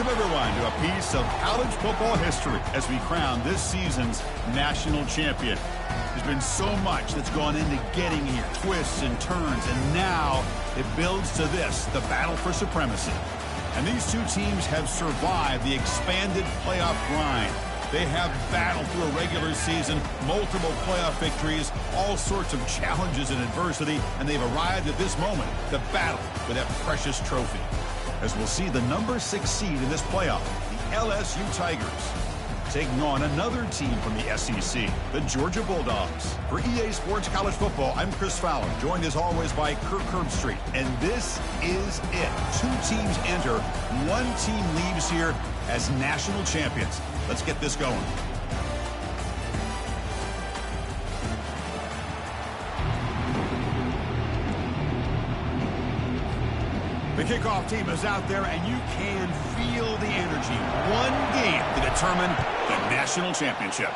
Welcome, everyone, to a piece of college football history as we crown this season's national champion. There's been so much that's gone into getting here, twists and turns, and now it builds to this, the battle for supremacy. And these two teams have survived the expanded playoff grind. They have battled through a regular season, multiple playoff victories, all sorts of challenges and adversity, and they've arrived at this moment, the battle for that precious trophy. As we'll see the number 6 seed in this playoff, the LSU Tigers, taking on another team from the SEC, the Georgia Bulldogs. For EA Sports College Football, I'm Chris Fowler, joined as always by Kirk Herbstreit. And this is it. 2 teams enter, 1 team leaves here as national champions. Let's get this going. The kickoff team is out there, and you can feel the energy. 1 game to determine the national championship.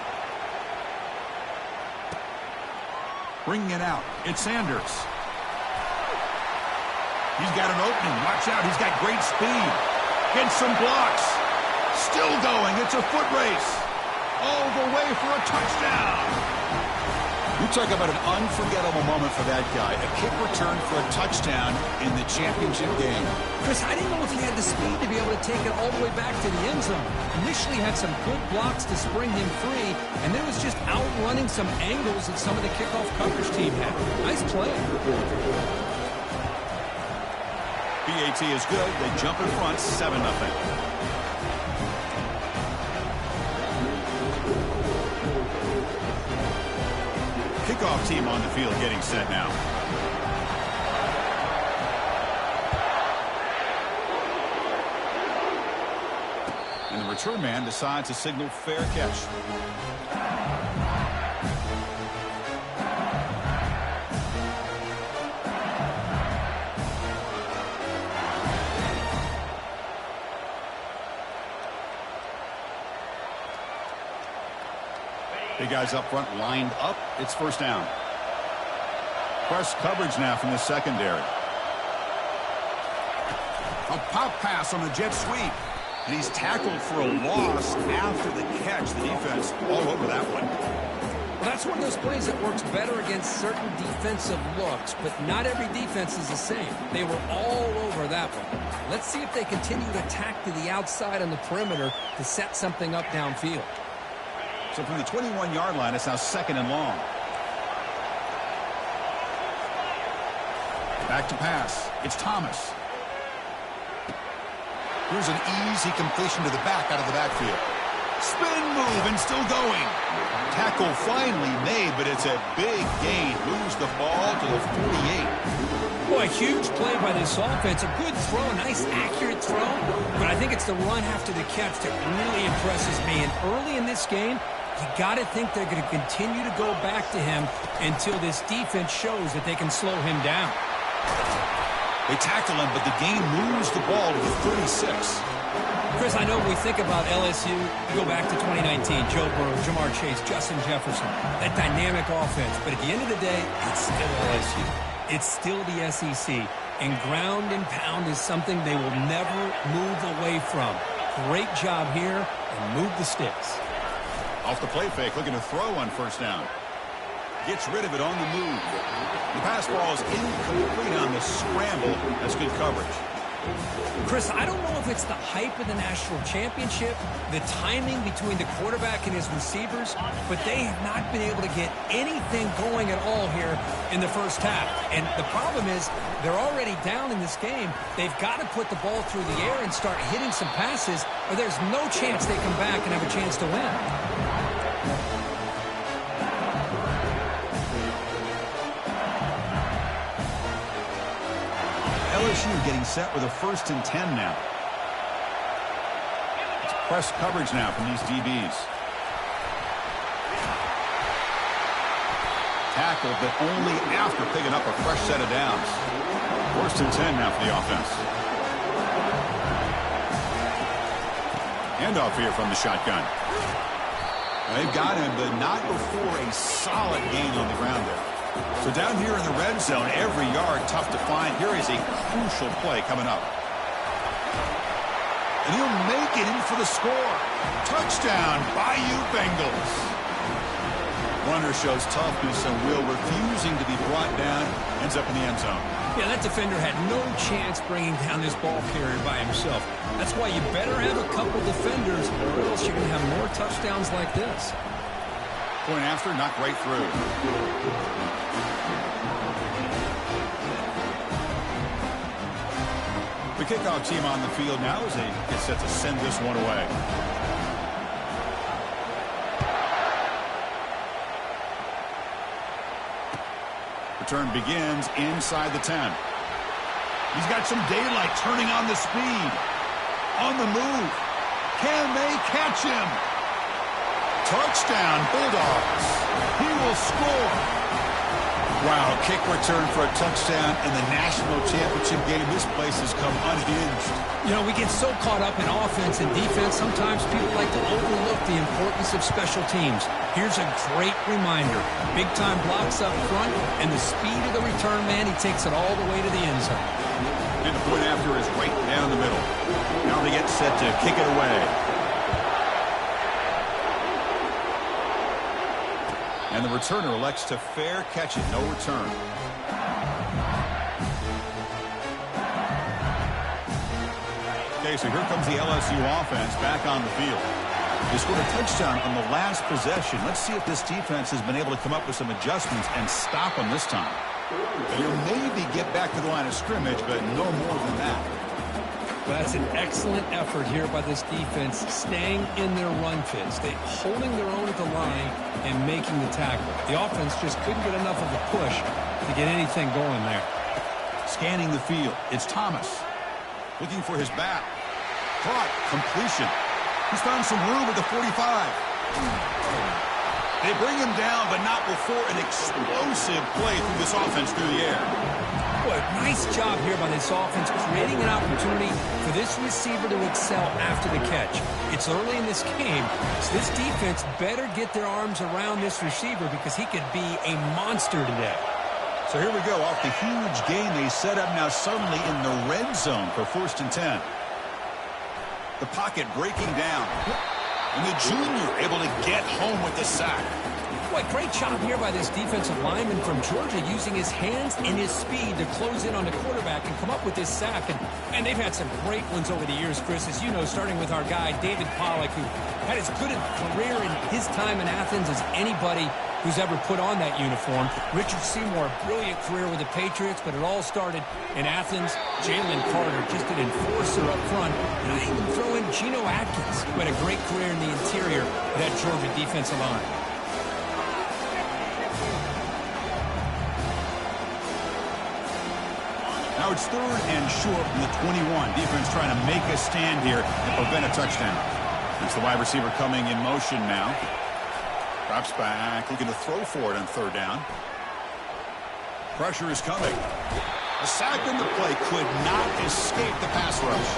Bringing it out, it's Sanders. He's got an opening. Watch out, he's got great speed. Gets some blocks. Still going, it's a foot race. All the way for a touchdown. You talk about an unforgettable moment for that guy. A kick return for a touchdown in the championship game. Chris, I didn't know if he had the speed to be able to take it all the way back to the end zone. Initially had some good blocks to spring him free, and then was just outrunning some angles that some of the kickoff coverage team had. Nice play. BAT is good. They jump in front, 7-0. Kickoff team on the field getting set now. And the return man decides to signal fair catch. Big guys up front lined up. It's first down. Press coverage now from the secondary. A pop pass on the jet sweep. And he's tackled for a loss after the catch. The defense all over that one. Well, that's one of those plays that works better against certain defensive looks, but not every defense is the same. They were all over that one. Let's see if they continue to attack to the outside on the perimeter to set something up downfield. So from the 21-yard line, it's now 2nd and long. Back to pass. It's Thomas. Here's an easy completion to the back out of the backfield. Spin move and still going. Tackle finally made, but it's a big gain. Moves the ball to the 48. Boy, huge play by this offense. A good throw, a nice accurate throw. But I think it's the run after the catch that really impresses me. And early in this game, you got to think they're going to continue to go back to him until this defense shows that they can slow him down. They tackle him, but the gain moves the ball to the 36. Chris, I know we think about LSU, you go back to 2019, Joe Burrow, Jamar Chase, Justin Jefferson, that dynamic offense. But at the end of the day, it's still LSU. It's still the SEC. And ground and pound is something they will never move away from. Great job here, and move the sticks. Off the play fake, looking to throw on first down. Gets rid of it on the move. The pass ball is incomplete on the scramble. That's good coverage. Chris, I don't know if it's the hype of the national championship, the timing between the quarterback and his receivers, but they have not been able to get anything going at all here in the first half. And the problem is they're already down in this game. They've got to put the ball through the air and start hitting some passes, or there's no chance they come back and have a chance to win. LSU getting set with a 1st and 10 now. It's press coverage now from these DBs. Tackled, but only after picking up a fresh set of downs. 1st and 10 now for the offense. Handoff here from the shotgun. They've got him, but not before a solid gain on the ground there. So down here in the red zone, every yard tough to find. Here is a crucial play coming up. and he'll make it in for the score. Touchdown, Bayou Bengals. Runner shows toughness and will, refusing to be brought down, ends up in the end zone. Yeah, that defender had no chance bringing down this ball carrier by himself. That's why you better have a couple defenders, or else you're going to have more touchdowns like this. Point after, knocked right through. The kickoff team on the field now as they get set to send this one away. Return begins inside the 10. He's got some daylight, turning on the speed. On the move. Can they catch him? Touchdown, Bulldogs. He will score. Wow, kick return for a touchdown in the national championship game. This place has come unhinged. You know, we get so caught up in offense and defense, sometimes people like to overlook the importance of special teams. Here's a great reminder. Big-time blocks up front, and the speed of the return man, he takes it all the way to the end zone. And the point after is right down the middle. Now they get set to kick it away. And the returner elects to fair catch it. No return. Okay, so here comes the LSU offense back on the field. They scored a touchdown on the last possession. Let's see if this defense has been able to come up with some adjustments and stop them this time. They'll maybe get back to the line of scrimmage, but no more than that. Well, that's an excellent effort here by this defense, staying in their run fits. They holding their own at the line and making the tackle. The offense just couldn't get enough of a push to get anything going there. Scanning the field, it's Thomas. Looking for his back. Caught, completion. He's found some room at the 45. They bring him down, but not before an explosive play through this offense through the air. Boy, nice job here by this offense, creating an opportunity for this receiver to excel after the catch. It's early in this game, so this defense better get their arms around this receiver because he could be a monster today. So here we go, off the huge gain they set up now suddenly in the red zone for 1st and 10. The pocket breaking down. And the junior able to get home with the sack. Boy, great job here by this defensive lineman from Georgia, using his hands and his speed to close in on the quarterback and come up with this sack. And they've had some great ones over the years, Chris, as you know, starting with our guy, David Pollack, who had as good a career in his time in Athens as anybody who's ever put on that uniform. Richard Seymour, a brilliant career with the Patriots, but it all started in Athens. Jalen Carter, just an enforcer up front. And I even throw in Geno Atkins, who had a great career in the interior of that Georgia defensive line. Now it's 3rd and short from the 21. Defense trying to make a stand here and prevent a touchdown. It's the wide receiver coming in motion now. Drops back, looking to throw for it on 3rd down. Pressure is coming. A sack in the play could not escape the pass rush.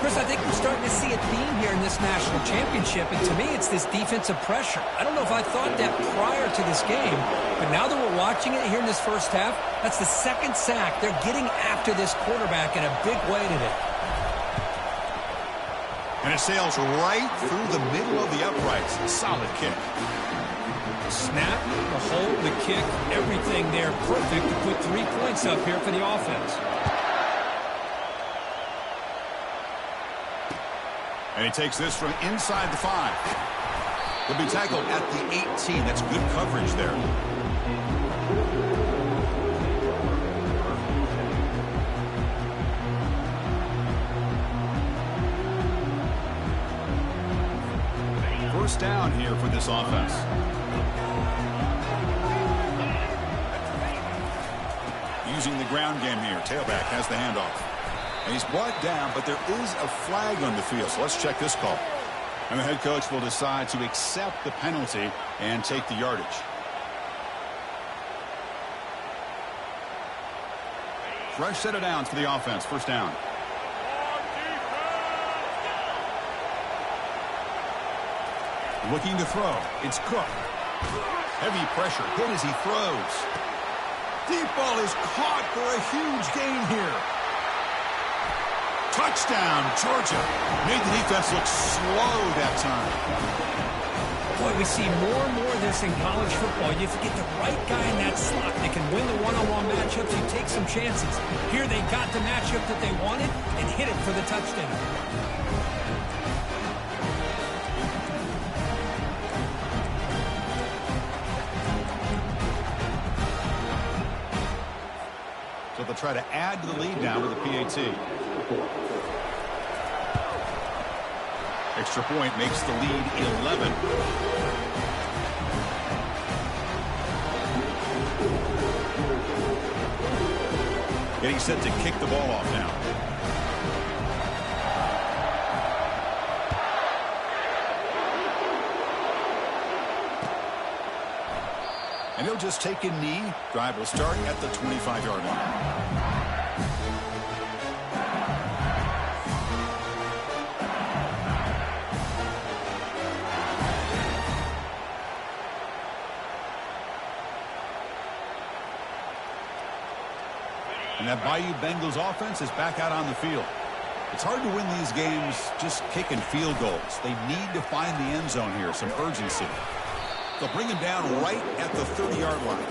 Chris, I think we're starting to see a theme here in this national championship, and to me it's this defensive pressure. I don't know if I thought that prior to this game, but now that we're watching it here in this first half, that's the 2nd sack. They're getting after this quarterback in a big way today. And it sails right through the middle of the uprights. Solid kick. Snap, the hold, the kick, everything there perfect to put 3 points up here for the offense. And he takes this from inside the 5. He'll be tackled at the 18. That's good coverage there. First down here for this offense. Using the ground game here. Tailback has the handoff. And he's brought down, but there is a flag on the field. So let's check this call. And the head coach will decide to accept the penalty and take the yardage. Fresh set of downs for the offense. First down. Looking to throw. It's Cook. Heavy pressure. Hit as he throws. Deep ball is caught for a huge gain here. Touchdown, Georgia. Made the defense look slow that time. Boy, we see more and more of this in college football. You have to get the right guy in that slot. They can win the one-on-one matchups. You take some chances. Here they got the matchup that they wanted and hit it for the touchdown. So they'll try to add to the lead now with a PAT. Extra point makes the lead 11. Getting set to kick the ball off now. And he'll just take a knee. Drive will start at the 25-yard line. And that Bayou Bengals offense is back out on the field. It's hard to win these games just kicking field goals. They need to find the end zone here, some urgency. They'll bring him down right at the 30-yard line.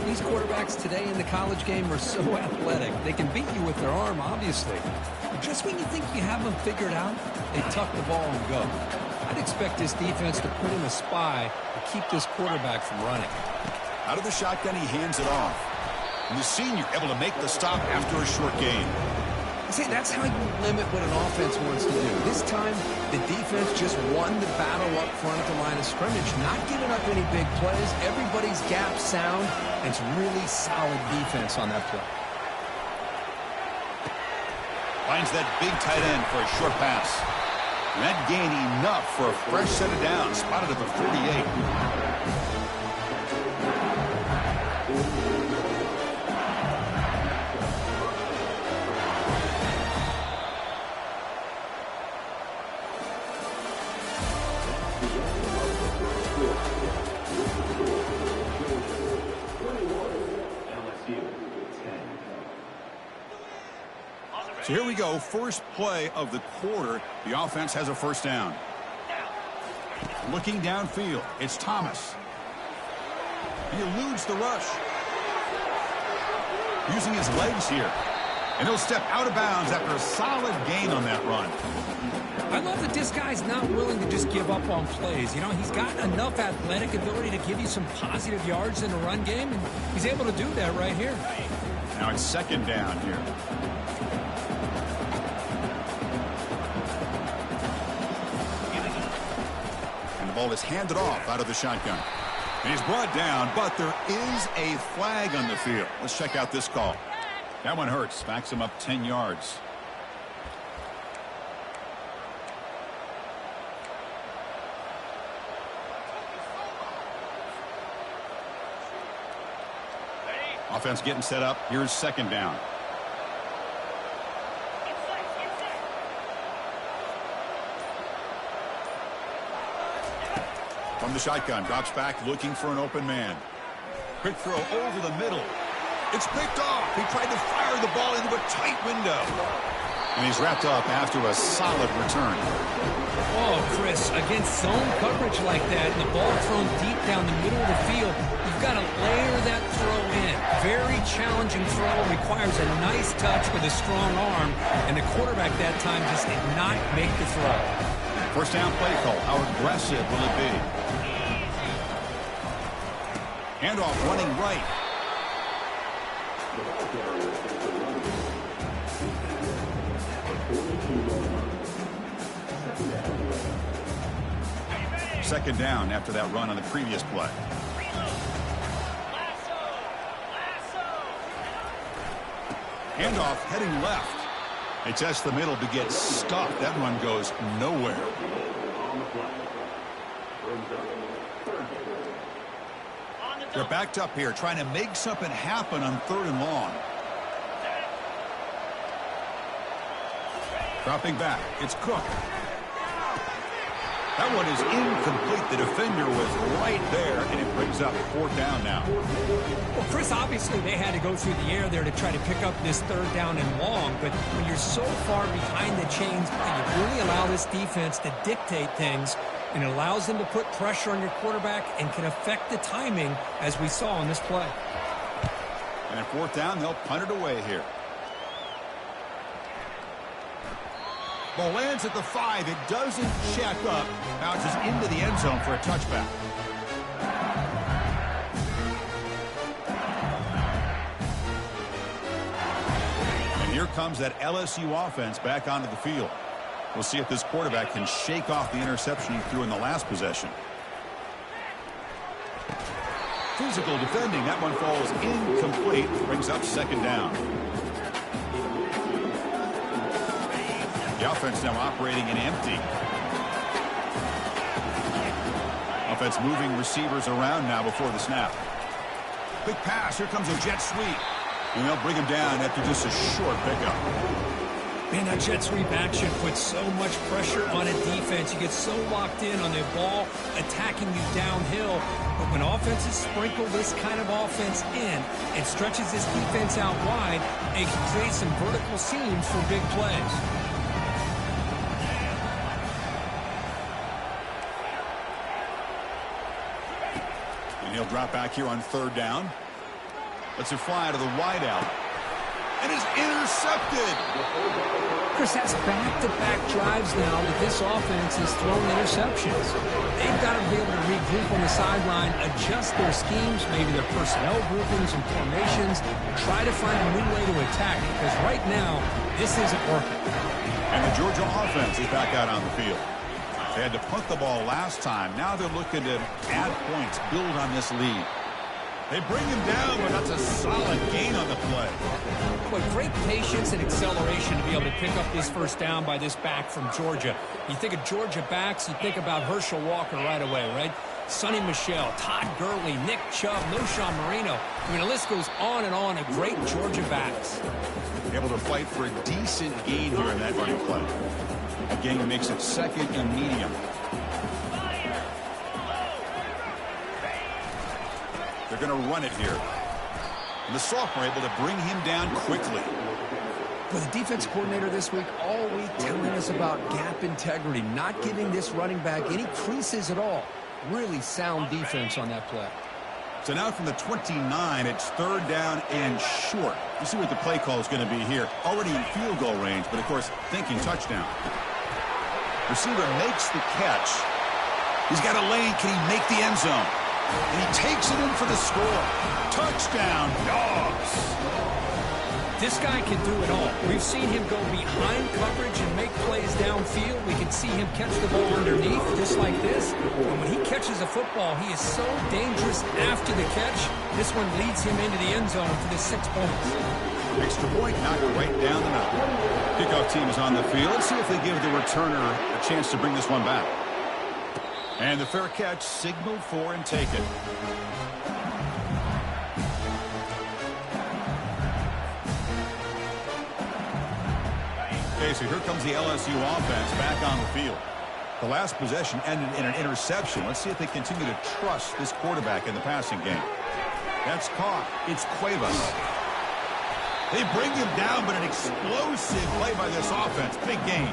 These quarterbacks today in the college game are so athletic. They can beat you with their arm, obviously. But just when you think you have them figured out, they tuck the ball and go. I'd expect this defense to put in a spy to keep this quarterback from running. Out of the shotgun, he hands it off. And the senior able to make the stop after a short gain. See, that's how you limit what an offense wants to do. This time, the defense just won the battle up front at the line of scrimmage, not giving up any big plays. Everybody's gap sound, and it's really solid defense on that play. Finds that big tight end for a short pass. And that gain enough for a fresh set of downs, spotted at the 48. So here we go, first play of the quarter. The offense has a first down. Looking downfield, it's Thomas. He eludes the rush. Using his legs here. And he'll step out of bounds after a solid gain on that run. I love that this guy's not willing to just give up on plays. You know, he's got enough athletic ability to give you some positive yards in the run game, and he's able to do that right here. Now it's second down here. Ball is handed off out of the shotgun. And he's brought down, but there is a flag on the field. Let's check out this call. That one hurts. Backs him up 10 yards. Offense getting set up. Here's second down. From the shotgun, drops back, looking for an open man. Quick throw over the middle. It's picked off. He tried to fire the ball into a tight window. And he's wrapped up after a solid return. Oh, Chris, against zone coverage like that, and the ball thrown deep down the middle of the field, you've got to layer that throw in. Very challenging throw, requires a nice touch with a strong arm, and the quarterback that time just did not make the throw. First down play call. How aggressive will it be? Handoff running right. Second down after that run on the previous play. Handoff heading left. They test the middle to get stuffed. That run goes nowhere. They're backed up here, trying to make something happen on third and long. Dropping back, it's Cook. That one is incomplete. The defender was right there, and it brings up 4th down now. Well, Chris, obviously they had to go through the air there to try to pick up this 3rd down and long, but when you're so far behind the chains, you really allow this defense to dictate things, and it allows them to put pressure on your quarterback and can affect the timing, as we saw on this play. And at 4th down, they'll punt it away here. Ball lands at the 5. It doesn't check up. Bounces into the end zone for a touchback. And here comes that LSU offense back onto the field. We'll see if this quarterback can shake off the interception he threw in the last possession. Physical defending. That one falls incomplete. Brings up 2nd down. The offense now operating in empty. Offense moving receivers around now before the snap. Quick pass. Here comes a jet sweep. And they'll bring him down after just a short pickup. Man, that jet sweep action puts so much pressure on a defense. You get so locked in on the ball attacking you downhill. But when offenses sprinkle this kind of offense in, it stretches this defense out wide and can create some vertical seams for big plays. And he'll drop back here on 3rd down. Lets it fly to the wideout. And is intercepted. Chris, that's back-to-back drives now that this offense has thrown interceptions. They've got to be able to regroup on the sideline, adjust their schemes, maybe their personnel groupings and formations, try to find a new way to attack, because right now, this isn't working. And the Georgia offense is back out on the field. They had to punt the ball last time. Now they're looking to add points, build on this lead. They bring him down, but that's a solid gain on the play. But great patience and acceleration to be able to pick up this 1st down by this back from Georgia. You think of Georgia backs, you think about Herschel Walker right away, right? Sonny Michel, Todd Gurley, Nick Chubb, Noshawn Marino. I mean, the list goes on and on of great Georgia backs. Able to fight for a decent gain here in that running play. Again, makes it 2nd and medium. They're going to run it here. And the sophomore able to bring him down quickly. Well, the defense coordinator this week all week telling us about gap integrity, not giving this running back any creases at all. Really sound defense on that play. So now from the 29, it's 3rd down and short. You see what the play call is going to be here. Already in field goal range, but of course thinking touchdown. Receiver makes the catch. He's got a lane. Can he make the end zone? And he takes it in for the score. Touchdown, Dogs. This guy can do it all. We've seen him go behind coverage and make plays downfield. We can see him catch the ball underneath just like this. And when he catches a football, he is so dangerous after the catch. This one leads him into the end zone for the 6 points. Extra point, knocked right down the mountain. Kickoff team is on the field. Let's see if they give the returner a chance to bring this one back. And the fair catch signaled for and taken. Okay, so here comes the LSU offense back on the field. The last possession ended in an interception. Let's see if they continue to trust this quarterback in the passing game. That's caught. It's Cuevas. They bring him down, but an explosive play by this offense. Big gain.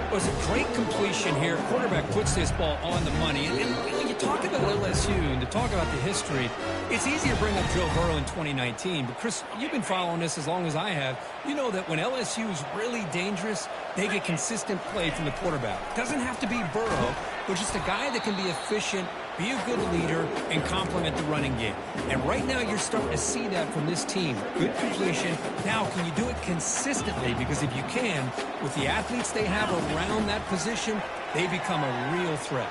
It was a great completion here. Quarterback puts this ball on the money. And when you talk about LSU and to talk about the history, it's easy to bring up Joe Burrow in 2019. But, Chris, you've been following this as long as I have. You know that when LSU is really dangerous, they get consistent play from the quarterback. It doesn't have to be Burrow, but just a guy that can be efficient, be a good leader, and complement the running game. And right now you're starting to see that from this team. Good completion. Now, can you do it consistently? Because if you can, with the athletes they have around that position, they become a real threat.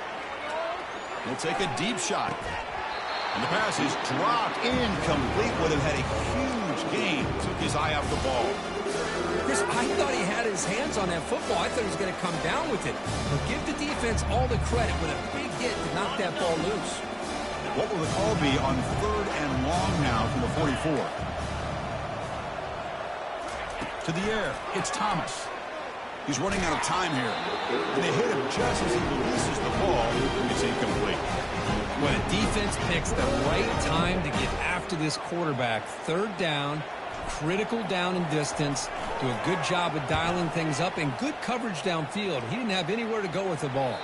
He'll take a deep shot. And the pass is dropped incomplete. Would have had a huge gain. Took his eye off the ball. Chris, I thought he had his hands on that football. I thought he was going to come down with it. But give the defense all the credit with a big hit to knock that ball loose. What will the call be on 3rd and long now from the 44? To the air, it's Thomas. He's running out of time here. And they hit him just as he releases the ball. It's incomplete. When a defense picks the right time to get after this quarterback, third down, critical down and distance, do a good job of dialing things up, and good coverage downfield. He didn't have anywhere to go with the ball.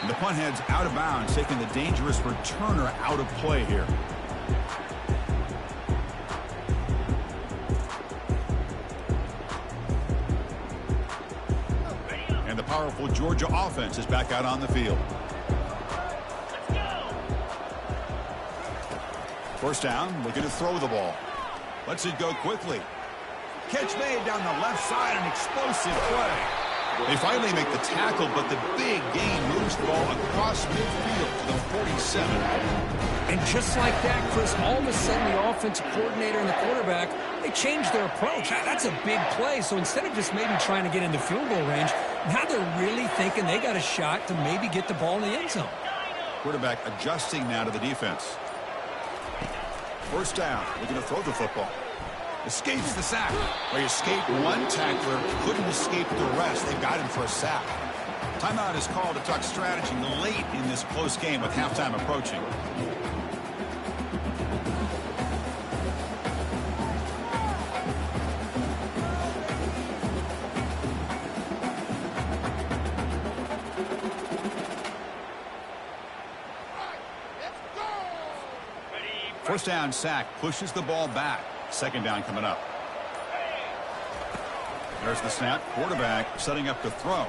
And the punt heads out of bounds, taking the dangerous returner out of play here. And the powerful Georgia offense is back out on the field. First down, looking to throw the ball. Lets it go quickly. Catch made down the left side, an explosive play. They finally make the tackle, but the big gain moves the ball across midfield to the 47. And just like that, Chris, all of a sudden the offensive coordinator and the quarterback, they changed their approach. That's a big play. So instead of just maybe trying to get into field goal range, now they're really thinking they got a shot to maybe get the ball in the end zone. Quarterback adjusting now to the defense. First down, looking to throw the football. Escapes the sack. Where he escaped one tackler, couldn't escape the rest. They've got him for a sack. Timeout is called to talk strategy late in this close game with halftime approaching. First down sack, pushes the ball back. Second down coming up. There's the snap. Quarterback setting up to throw.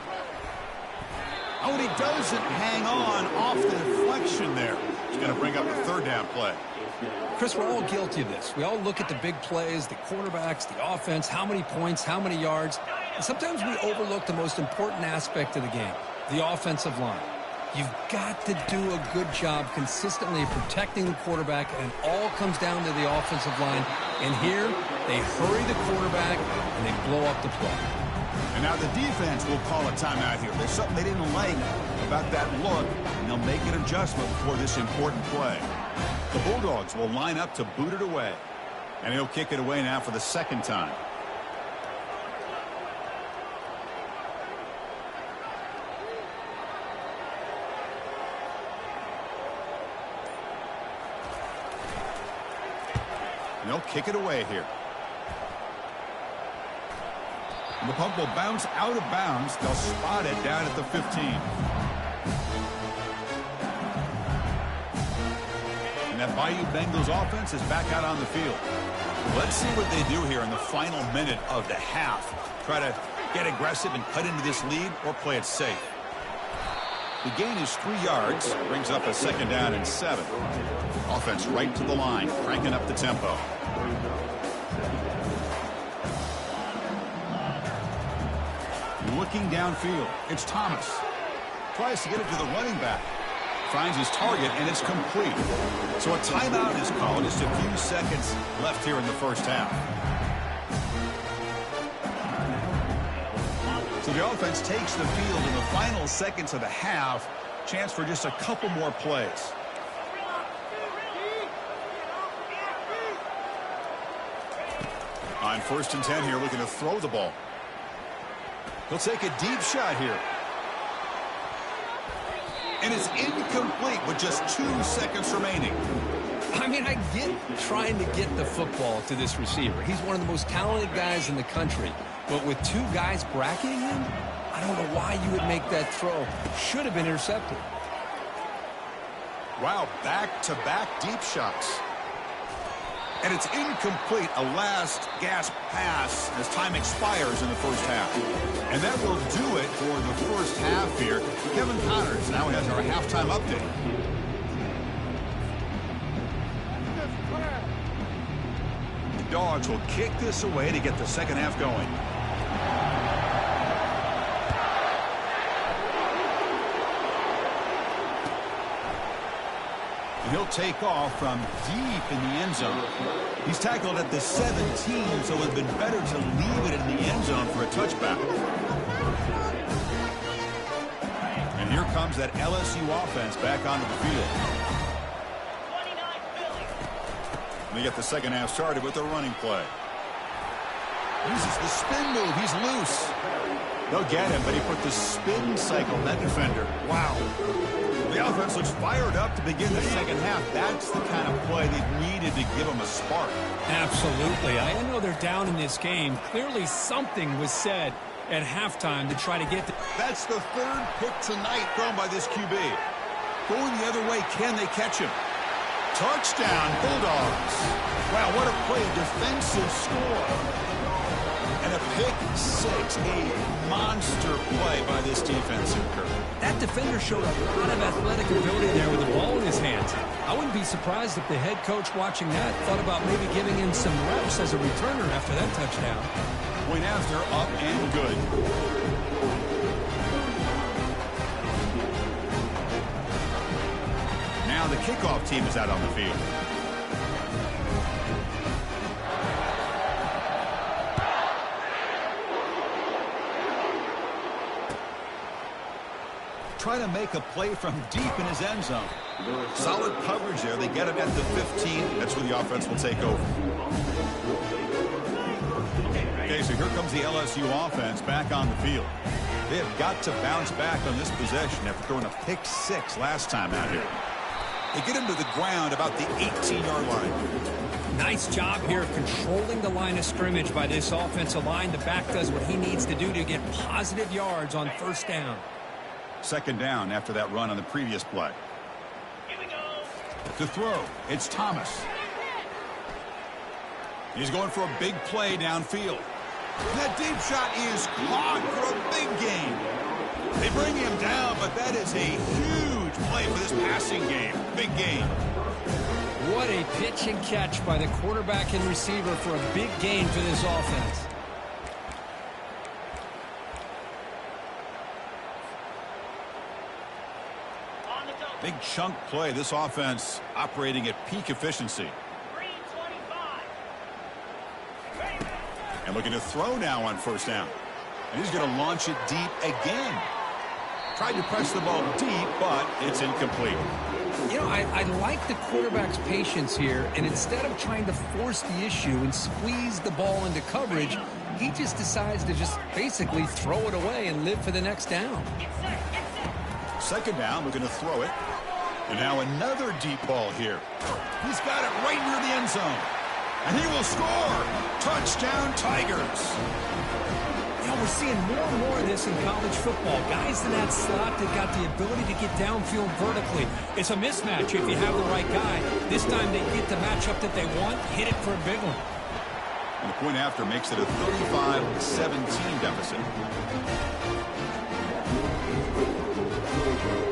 Oh, and he doesn't hang on off the deflection there. He's going to bring up a third down play. Chris, we're all guilty of this. We all look at the big plays, the quarterbacks, the offense, how many points, how many yards. And sometimes we overlook the most important aspect of the game, the offensive line. You've got to do a good job consistently protecting the quarterback, and it all comes down to the offensive line. And here, they hurry the quarterback, and they blow up the play. And now the defense will call a timeout here. There's something they didn't like about that look, and they'll make an adjustment for this important play. The Bulldogs will line up to boot it away. And he'll kick it away now for the second time. And they'll kick it away here. And the punt will bounce out of bounds. They'll spot it down at the 15. And that Bayou Bengals offense is back out on the field. Let's see what they do here in the final minute of the half. Try to get aggressive and cut into this lead, or play it safe. The gain is 3 yards. Brings up a second down and 7. Offense right to the line, cranking up the tempo. Looking downfield, it's Thomas. Tries to get it to the running back. Finds his target, and it's complete. So a timeout is called. Just a few seconds left here in the first half. So the offense takes the field in the final seconds of the half. Chance for just a couple more plays. On 1st and 10 here, looking to throw the ball. He'll take a deep shot here. And it's incomplete with just 2 seconds remaining. I mean, I get trying to get the football to this receiver. He's one of the most talented guys in the country. But with 2 guys bracketing him, I don't know why you would make that throw. Should have been intercepted. Wow, back-to-back deep shots. And it's incomplete, a last gasp pass as time expires in the first half. And that will do it for the first half here. Kevin Connors now has our halftime update. The Dogs will kick this away to get the second half going. And he'll take off from deep in the end zone. He's tackled at the 17, so it would have been better to leave it in the end zone for a touchback. And here comes that LSU offense back onto the field. And they get the second half started with a running play. Uses the spin move. He's loose. They'll get him, but he put the spin cycle on that defender. Wow. The offense looks fired up to begin the second half. That's the kind of play they needed to give them a spark. Absolutely. I know they're down in this game. Clearly something was said at halftime to try to get the... That's the third pick tonight thrown by this QB. Going the other way, can they catch him? Touchdown, Bulldogs. Wow, what a play, a defensive score. And a pick six, a monster play by this defensive curve. That defender showed a lot of athletic ability there with the ball in his hands. I wouldn't be surprised if the head coach watching that thought about maybe giving him some reps as a returner after that touchdown. Point after, up and good. Now the kickoff team is out on the field. Try to make a play from deep in his end zone. Solid coverage there. They get him at the 15. That's where the offense will take over. Okay, so here comes the LSU offense back on the field. They have got to bounce back on this possession after throwing a pick six last time out here. They get him to the ground about the 18-yard line. Nice job here of controlling the line of scrimmage by this offensive line. The back does what he needs to do to get positive yards on first down. Second down after that run on the previous play. To throw, it's Thomas. He's going for a big play downfield. That deep shot is caught for a big gain. They bring him down, but that is a huge play for this passing game. Big gain. What a pitch and catch by the quarterback and receiver for a big gain for this offense. Big chunk play. This offense operating at peak efficiency. And looking to throw now on first down. And he's going to launch it deep again. Tried to press the ball deep, but it's incomplete. You know, I like the quarterback's patience here, and instead of trying to force the issue and squeeze the ball into coverage, he just decides to just basically throw it away and live for the next down. Second down, looking to throw it. And now another deep ball here. He's got it right near the end zone. And he will score. Touchdown, Tigers. You know, we're seeing more and more of this in college football. Guys in that slot that got the ability to get downfield vertically. It's a mismatch if you have the right guy. This time they get the matchup that they want, hit it for a big one. And the point after makes it a 35-17 deficit.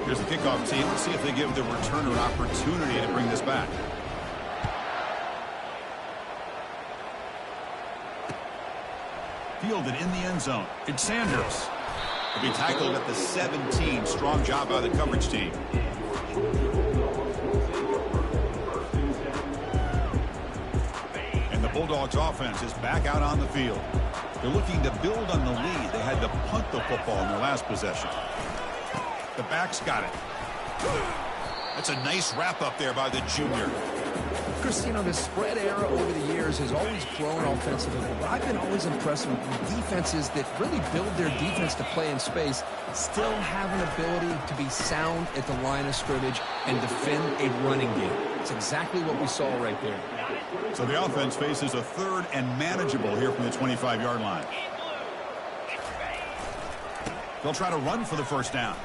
Here's the kickoff team. Let's see if they give the returner an opportunity to bring this back. Fielded in the end zone. It's Sanders. He'll be tackled at the 17. Strong job by the coverage team. And the Bulldogs offense is back out on the field. They're looking to build on the lead. They had to punt the football in their last possession. The back's got it. That's a nice wrap up there by the junior. Chris, you know, the spread era over the years has always grown offensively, but I've been always impressed with defenses that really build their defense to play in space, still have an ability to be sound at the line of scrimmage and defend a running game. It's exactly what we saw right there. So the offense faces a third and manageable here from the 25-yard line. They'll try to run for the first down.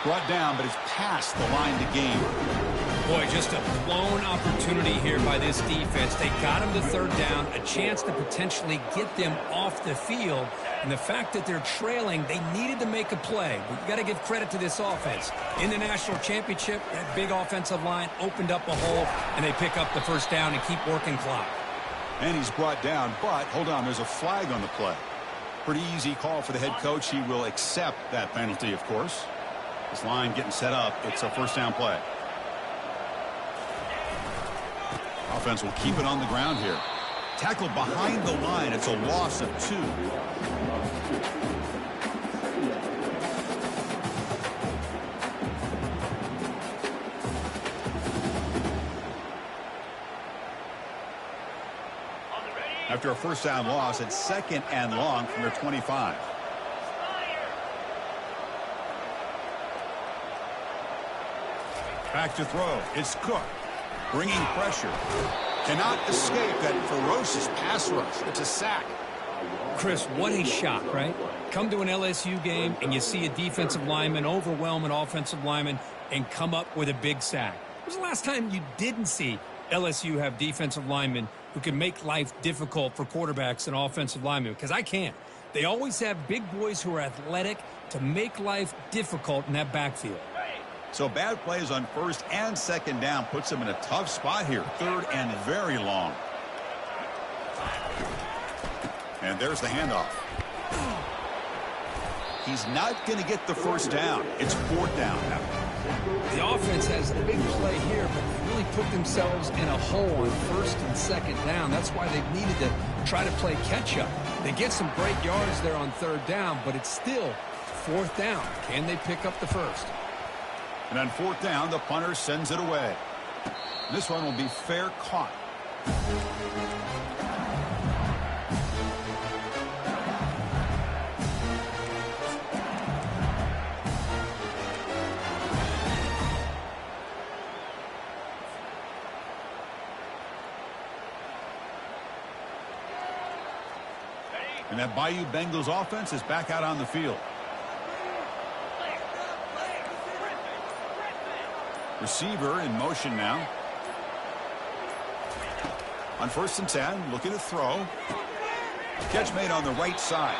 Brought down, but it's past the line to gain. Boy, just a blown opportunity here by this defense. They got him to third down, a chance to potentially get them off the field. And the fact that they're trailing, they needed to make a play. But you got to give credit to this offense. In the national championship, that big offensive line opened up a hole, and they pick up the first down and keep working clock. And he's brought down, but hold on, there's a flag on the play. Pretty easy call for the head coach. He will accept that penalty, of course. This line getting set up. It's a first down play. Offense will keep it on the ground here. Tackled behind the line. It's a loss of 2. After a first down loss, it's 2nd and long from their 25. Back to throw. It's Cook. Bringing pressure. Cannot escape that ferocious pass rush. It's a sack. Chris, what a shock, right? Come to an LSU game and you see a defensive lineman overwhelm an offensive lineman and come up with a big sack. When was the last time you didn't see LSU have defensive linemen who can make life difficult for quarterbacks and offensive linemen? Because I can't. They always have big boys who are athletic to make life difficult in that backfield. So bad plays on 1st and 2nd down puts them in a tough spot here. 3rd and very long. And there's the handoff. He's not going to get the first down. It's 4th down now. The offense has a big play here, but they really put themselves in a hole on 1st and 2nd down. That's why they've needed to try to play catch-up. They get some great yards there on 3rd down, but it's still 4th down. Can they pick up the first? And on 4th down, the punter sends it away. This one will be fair caught. And that Bayou Bengals offense is back out on the field. Receiver in motion now. On 1st and 10, looking to throw. Catch made on the right side.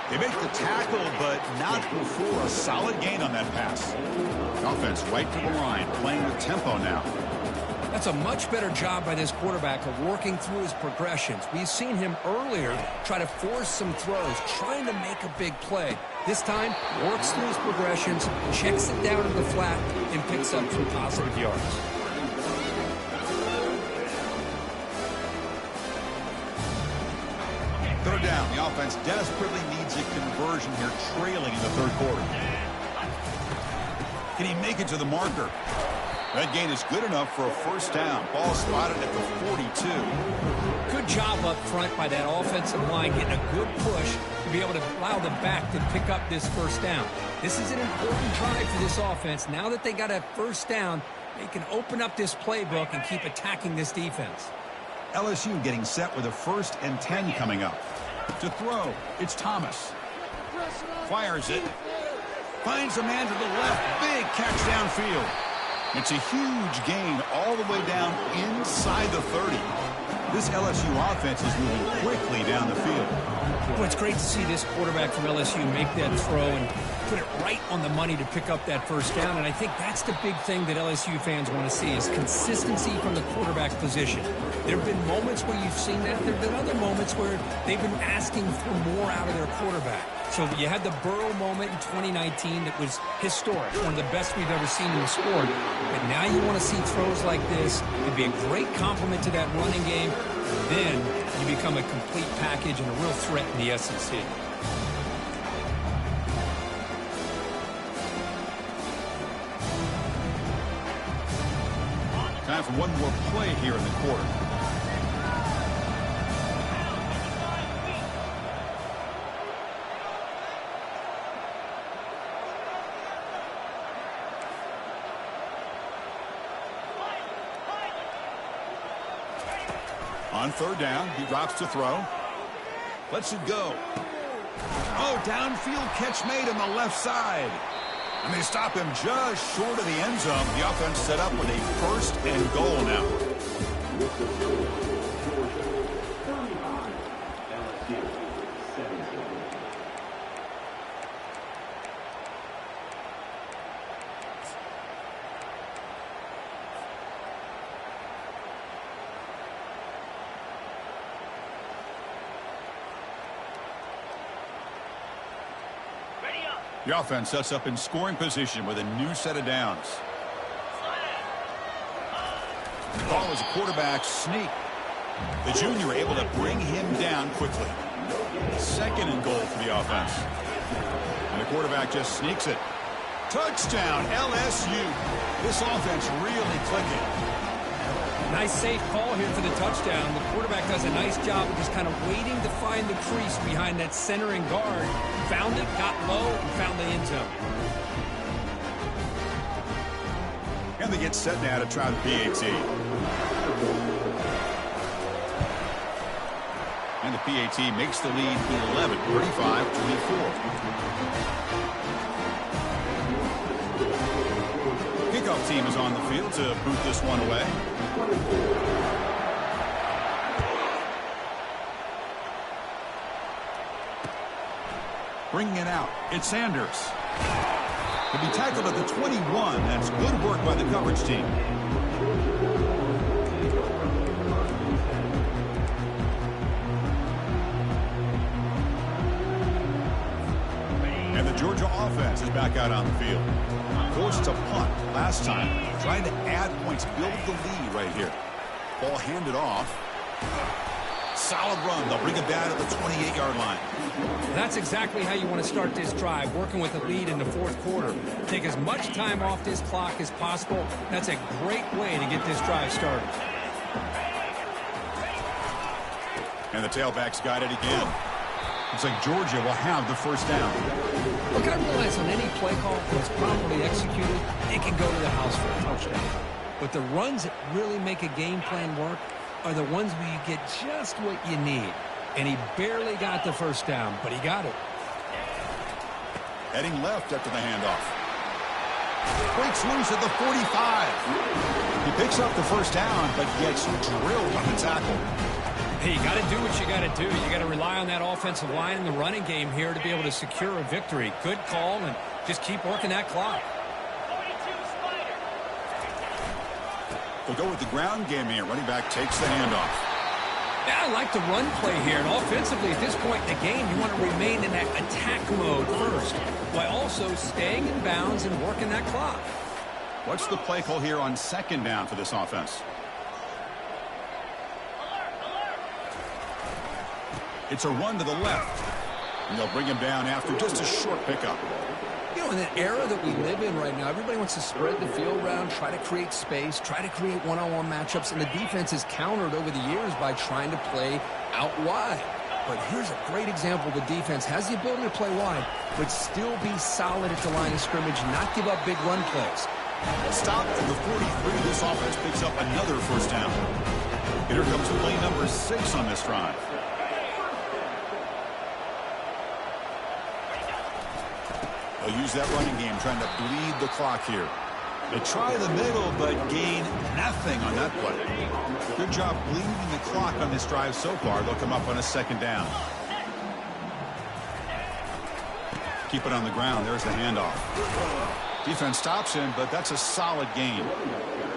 They make the tackle, but not before a solid gain on that pass. Offense right to the line, playing with tempo now. That's a much better job by this quarterback of working through his progressions. We've seen him earlier try to force some throws, trying to make a big play. This time, works through his progressions, checks it down to the flat, and picks up some positive yards. Third down. The offense desperately needs a conversion here, trailing in the 3rd quarter. Can he make it to the marker? That gain is good enough for a first down. Ball spotted at the 42. Good job up front by that offensive line, getting a good push to be able to allow the back to pick up this first down. This is an important drive for this offense. Now that they got a first down, they can open up this playbook and keep attacking this defense. LSU getting set with a 1st and 10 coming up. To throw, it's Thomas. Fires it. Finds a man to the left. Big catch downfield. It's a huge gain all the way down inside the 30. This LSU offense is moving quickly down the field. Well, it's great to see this quarterback from LSU make that throw and put it right on the money to pick up that first down. And I think that's the big thing that LSU fans want to see is consistency from the quarterback position. There have been moments where you've seen that. There have been other moments where they've been asking for more out of their quarterback. So you had the Burrow moment in 2019 that was historic, one of the best we've ever seen in the sport. But now you want to see throws like this. It'd be a great complement to that running game. Then you become a complete package and a real threat in the SEC. Time for one more play here in the quarter. On 3rd down, he drops to throw. Lets it go. Oh, downfield catch made on the left side. And they stop him just short of the end zone. The offense set up with a 1st and goal now. The offense sets up in scoring position with a new set of downs. The ball is a quarterback sneak. The junior able to bring him down quickly. 2nd and goal for the offense. And the quarterback just sneaks it. Touchdown, LSU. This offense really clicking. Nice safe call here for the touchdown. The quarterback does a nice job of just kind of waiting to find the crease behind that centering guard. Found it, got low, and found the end zone. And they get set now to try the PAT. And the PAT makes the lead 11, 35-24. Kickoff team is on the field to boot this one away. Bringing it out, it's Sanders. He'll be tackled at the 21. That's good work by the coverage team. And the Georgia offense is back out on the field. Forced to punt last time. Trying to add points, build the lead right here. Ball handed off. Solid run. They'll bring it down at the 28-yard line. That's exactly how you want to start this drive, working with a lead in the fourth quarter. Take as much time off this clock as possible. That's a great way to get this drive started. And the tailback's got it again. Looks like Georgia will have the first down. Look, I realize on any play call that's properly executed, it can go to the house for a touchdown. But the runs that really make a game plan work are the ones where you get just what you need. And he barely got the first down, but he got it. Heading left after the handoff. Breaks loose at the 45. He picks up the first down, but gets drilled on the tackle. Hey, you got to do what you got to do. You got to rely on that offensive line in the running game here to be able to secure a victory. Good call, and just keep working that clock. They'll go with the ground game here. Running back takes the handoff. Yeah, I like the run play here. And offensively, at this point in the game, you want to remain in that attack mode first, while also staying in bounds and working that clock. What's the play call here on second down for this offense? It's a run to the left. And they'll bring him down after just a short pickup. You know, in the era that we live in right now, everybody wants to spread the field around, try to create space, try to create one-on-one matchups, and the defense is countered over the years by trying to play out wide. But here's a great example. The defense has the ability to play wide, but still be solid at the line of scrimmage, not give up big run plays. Stop at the 43. This offense picks up another first down. Here comes play number 6 on this drive. They'll use that running game, trying to bleed the clock here. They try the middle, but gain nothing on that play. Good job bleeding the clock on this drive so far. They'll come up on a second down. Keep it on the ground. There's the handoff. Defense stops him, but that's a solid gain.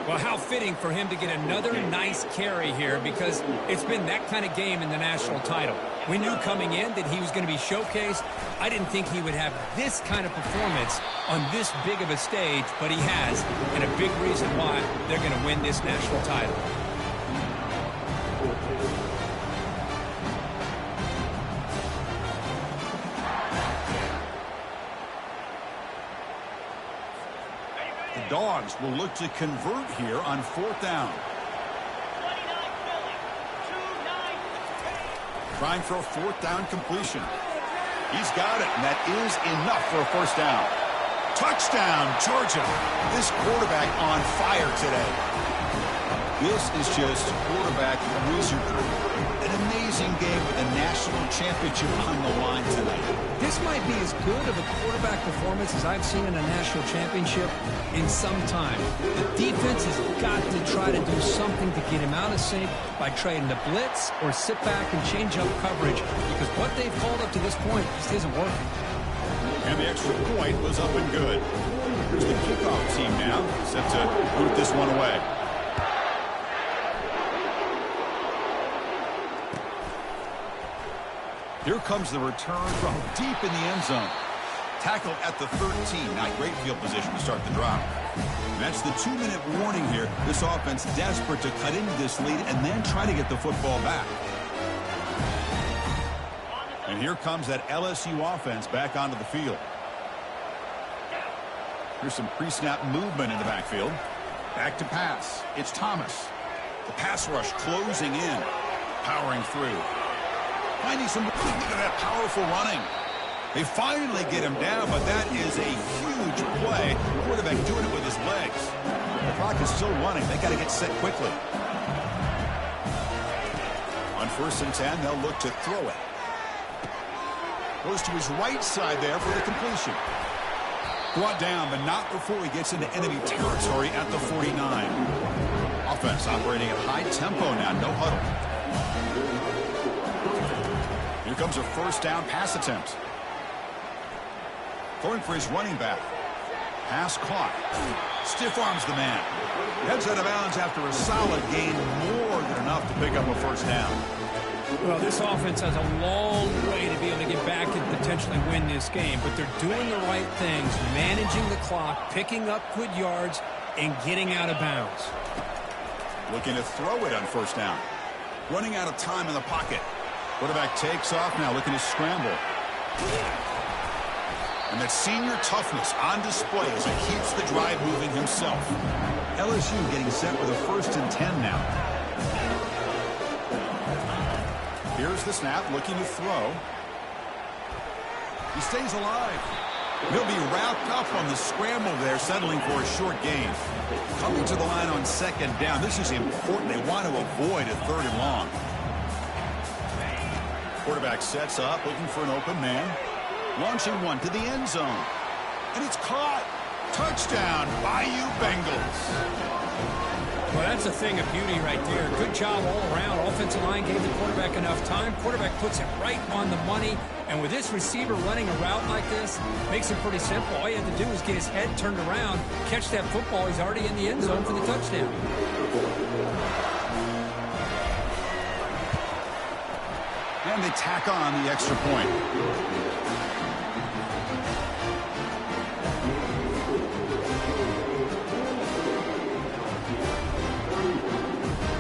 Well, how fitting for him to get another nice carry here, because it's been that kind of game in the national title. We knew coming in that he was going to be showcased. I didn't think he would have this kind of performance on this big of a stage, but he has, and a big reason why they're going to win this national title. The Dogs will look to convert here on fourth down. Trying for a fourth down completion. He's got it, and that is enough for a first down. Touchdown, Georgia. This quarterback on fire today. This is just quarterback wizardry. An amazing game with a national championship on the line tonight. This might be as good of a quarterback performance as I've seen in a national championship in some time. The defense has got to try to do something to get him out of sync by trying to blitz or sit back and change up coverage, because what they've called up to this point just isn't working. And the extra point was up and good. Here's the kickoff team now, set to boot this one away. Here comes the return from deep in the end zone. Tackled at the 13. Not great field position to start the drive. And that's the 2-minute warning here. This offense desperate to cut into this lead and then try to get the football back. And here comes that LSU offense back onto the field. Here's some pre-snap movement in the backfield. Back to pass. It's Thomas. The pass rush closing in. Powering through. Finding some... Look at that powerful running. They finally get him down, but that is a huge play. The quarterback doing it with his legs. The clock is still running. They got to get set quickly. On 1st and 10, they'll look to throw it. Goes to his right side there for the completion. Brought down, but not before he gets into enemy territory at the 49. Offense operating at high tempo now, no huddle. Here comes a 1st down pass attempt. Going for his running back. Pass caught. Stiff arms the man. Heads out of bounds after a solid gain, more than enough to pick up a 1st down. Well, this offense has a long way to be able to get back and potentially win this game, but they're doing the right things, managing the clock, picking up good yards, and getting out of bounds. Looking to throw it on 1st down. Running out of time in the pocket. Quarterback takes off now, looking to scramble. And that senior toughness on display as he keeps the drive moving himself. LSU getting set with a 1st and 10 now. Here's the snap, looking to throw. He stays alive. He'll be wrapped up on the scramble there, settling for a short gain. Coming to the line on 2nd down. This is important. They want to avoid a 3rd and long. Quarterback sets up, looking for an open man. Launching one to the end zone. And it's caught. Touchdown, Bayou Bengals. Well, that's a thing of beauty right there. Good job all around. Offensive line gave the quarterback enough time. Quarterback puts it right on the money. And with this receiver running a route like this, makes it pretty simple. All you have to do is get his head turned around, catch that football. He's already in the end zone for the touchdown. And they tack on the extra point.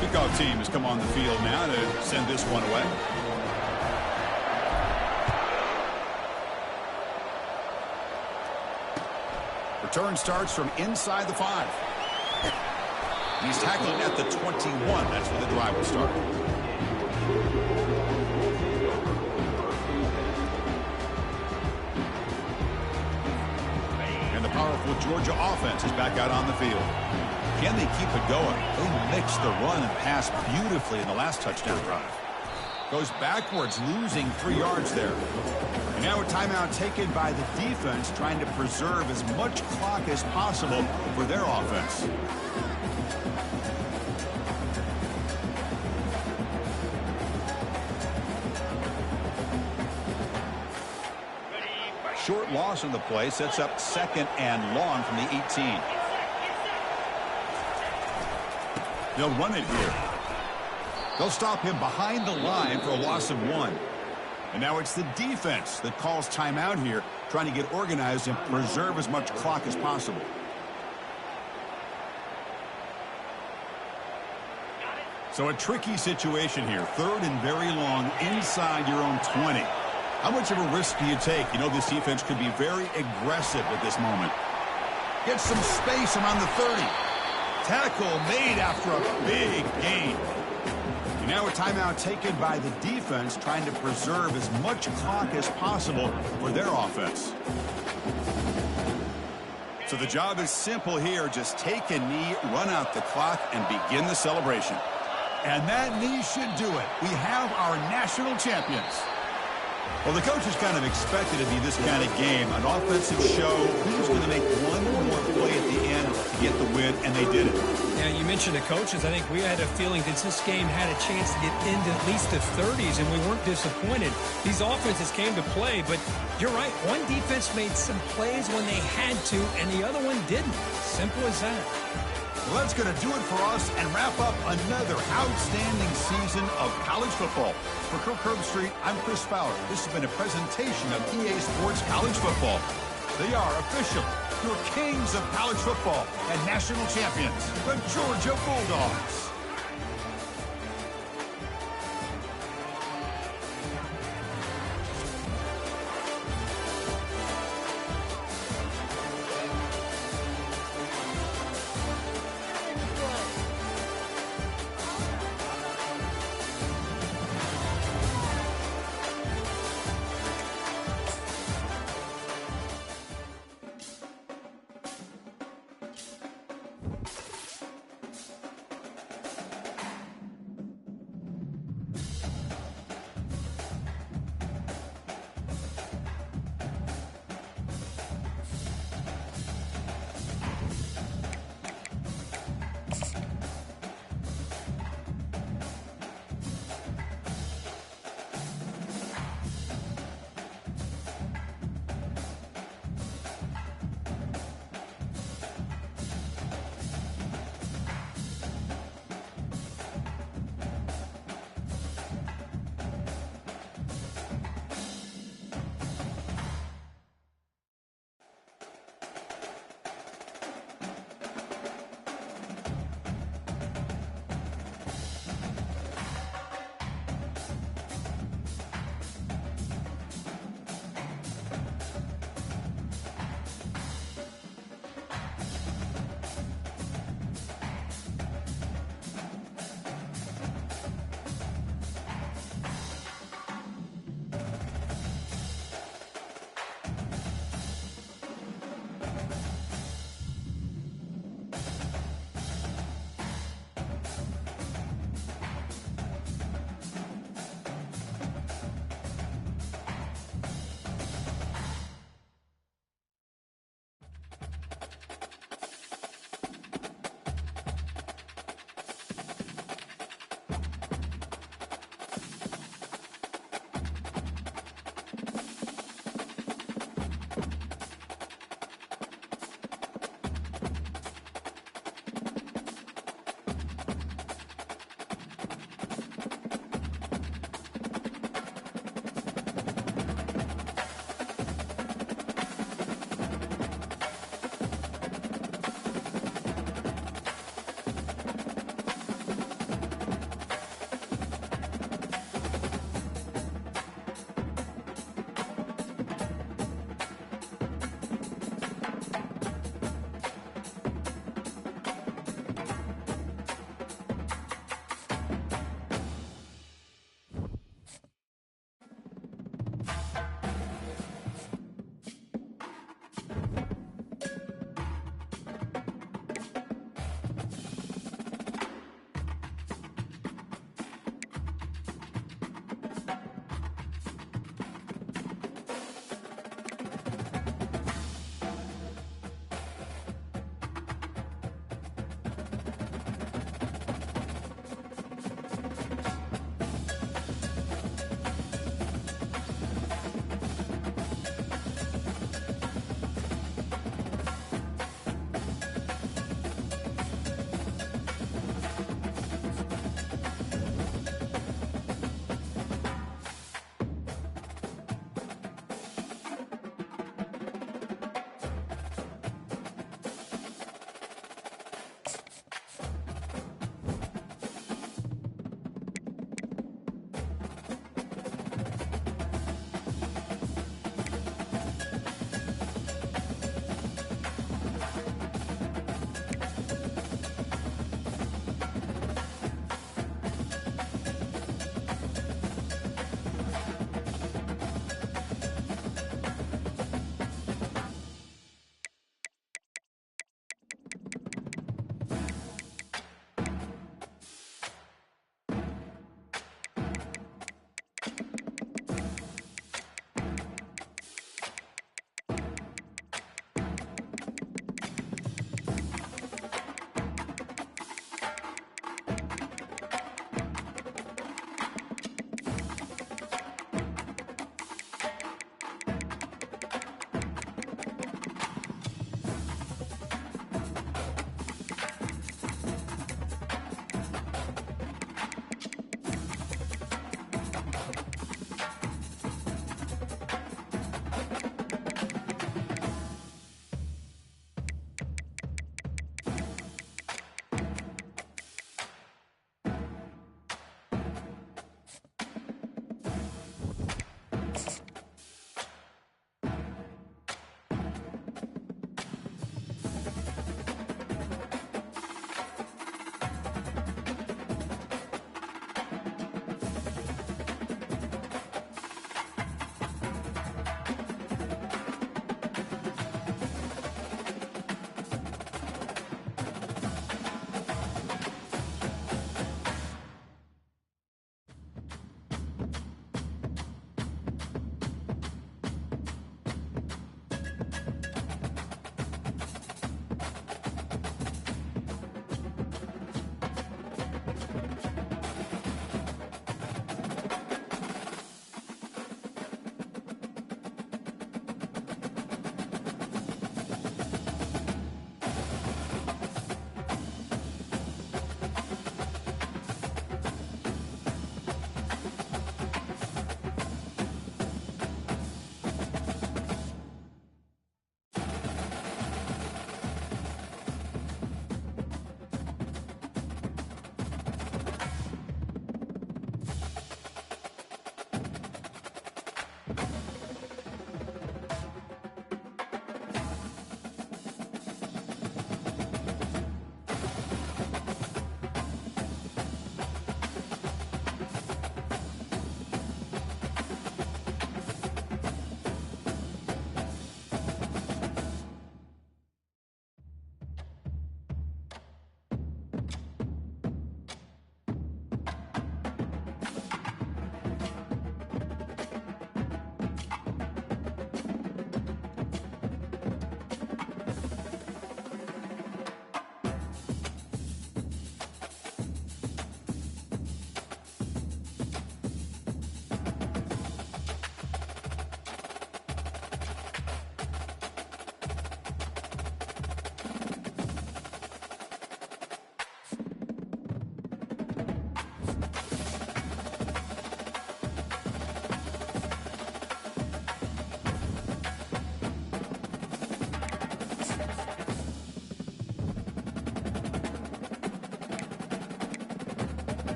Kickoff team has come on the field now to send this one away. Return starts from inside the 5. He's tackled at the 21. That's where the drive will start. And the powerful Georgia offense is back out on the field. Can they keep it going? They mixed the run and pass beautifully in the last touchdown drive. Goes backwards, losing 3 yards there. And now a timeout taken by the defense, trying to preserve as much clock as possible for their offense. Short loss on the play sets up 2nd and long from the 18. They'll run it here. They'll stop him behind the line for a loss of 1. And now it's the defense that calls timeout here, trying to get organized and preserve as much clock as possible. So a tricky situation here. 3rd and very long inside your own 20. How much of a risk do you take? You know this defense could be very aggressive at this moment. Get some space around the 30. Tackle made after a big gain. And now a timeout taken by the defense, trying to preserve as much clock as possible for their offense. So the job is simple here. Just take a knee, run out the clock, and begin the celebration. And that knee should do it. We have our national champions. Well, the coaches kind of expected it to be this kind of game, an offensive show. Who's going to make one more play at the end to get the win, and they did it. Yeah, you mentioned the coaches. I think we had a feeling that this game had a chance to get into at least the 30s, and we weren't disappointed. These offenses came to play, but you're right. One defense made some plays when they had to, and the other one didn't. Simple as that. Well, that's going to do it for us and wrap up another outstanding season of college football. For Kirk Herbstreit, I'm Chris Fowler. This has been a presentation of EA Sports College Football. They are official, your kings of college football and national champions, the Georgia Bulldogs.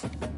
defense.